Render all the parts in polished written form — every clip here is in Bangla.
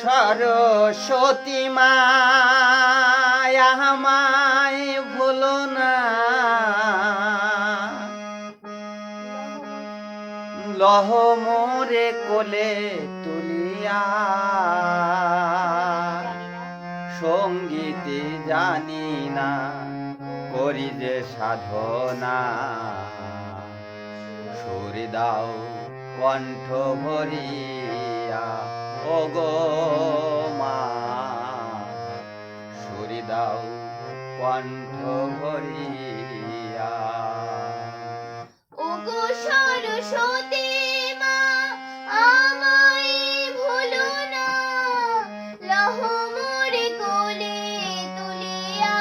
সরস্বতী মায়া আমায় ভুলো না, লহ মোরে কোলে তুলিয়া। সঙ্গীতে জানি না করি যে সাধনা, সুর দাও কণ্ঠ ভরিয়া ও গো মা, সুর দাও কণ্ঠ ভরিয়া। ও গো সরস্বতী মা আমায় ভুলো না, লহ মোরে কোলে তুলিয়া।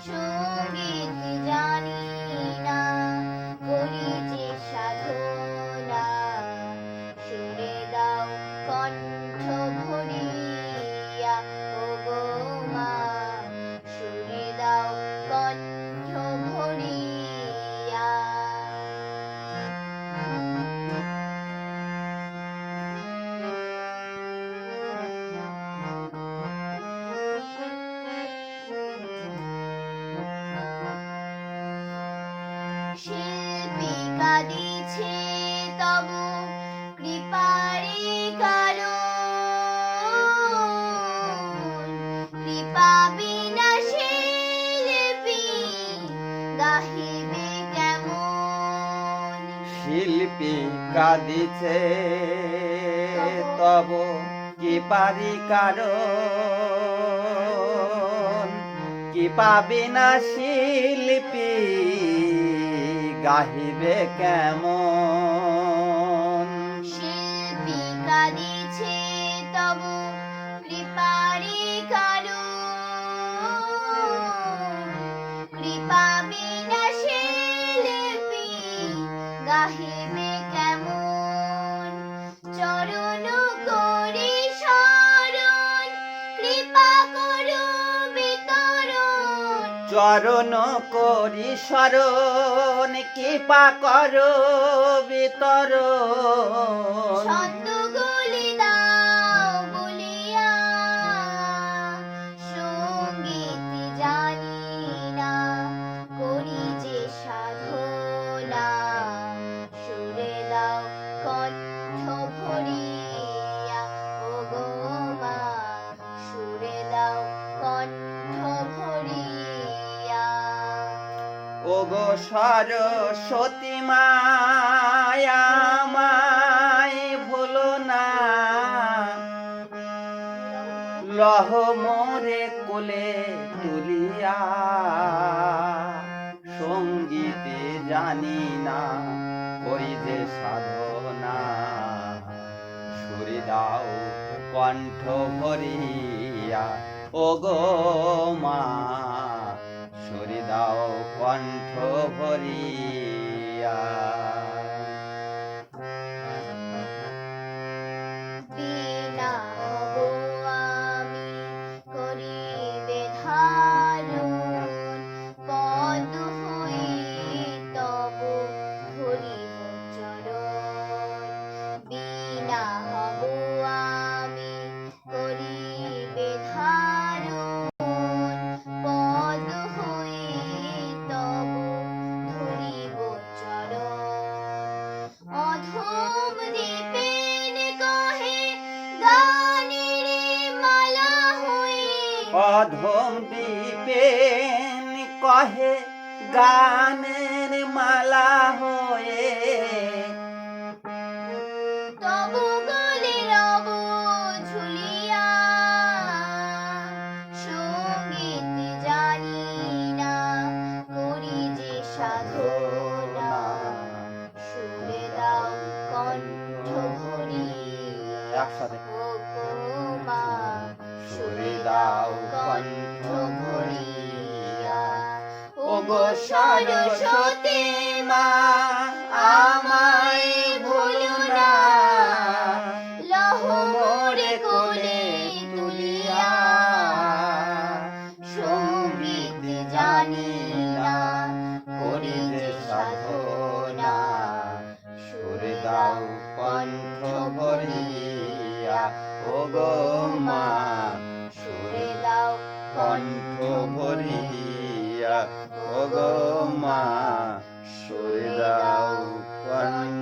সঙ্গীত জানি না করি যে সাধনা, সুরে দাও কণ্ঠ ভরিয়া ও গো মা, সুরে দাও কণ্ঠ ভরিয়া। শিল্পী কাঁদিছে তব কৃপারি কারণ, কৃপা বিনা শিল্পী গাহিবে কেমন। শিল্পী কাঁদিছে তব কি পারি কারণ, কি পাবি না শিল্পী গাহিবে কেমন। শিল্পী কাঁদিছে তব কৃপারি কারণ, কৃপা বিনা শিল্পী গাহিবে কেমন। চরণ করি শরণ কৃপা করো বিতরণ, চরণ করি শরণ কৃপা করো বিতরণ। ছন্দগুলি দাও বলিয়া। সঙ্গীত জানি না করি যে সাধনা, সুরে দাও কণ্ঠ ভরিয়া ও গো মা, সুরে দাও কণ্ঠ ভরিয়া। ও গো সরস্বতী মায়া আমায় ভুলো না, লহ মোরে কোলে তুলিয়া। সঙ্গীতে জানি না করি যে সাধনা, সুর দাও কণ্ঠ ভরিয়া ও গো মা, সুর দাও কণ্ঠ ভরিয়া। বিনা হব আমি করিবে ধারণ, পদ হই তব ধরিব চরণ। বিনা হব আমি করিবে ধারণ, পদ হই তব ধরিব চরণ। অধম দীপেন কহে গানের মালা হয়ে, অধম দ্বীপেন কহে গানের মালা হয়ে। তব গলে রব ঝুলিয়া। সঙ্গীত জানি না করি যে সাধনা, সুরে দাও কণ্ঠ ভরিয়া একসাথে ও গো মা, সুরে দাও কণ্ঠ ভরিয়া। ও গো সরস্বতী মা আমায় ভুলো না, লহ মোরে কোলে তুলিয়া। সঙ্গীত জানি না করি যে সাধনা, সুরে দাও কণ্ঠ ভরিয়া কণ্ঠ ভরিয়া ওগো মা সরে যাও কণ্ঠ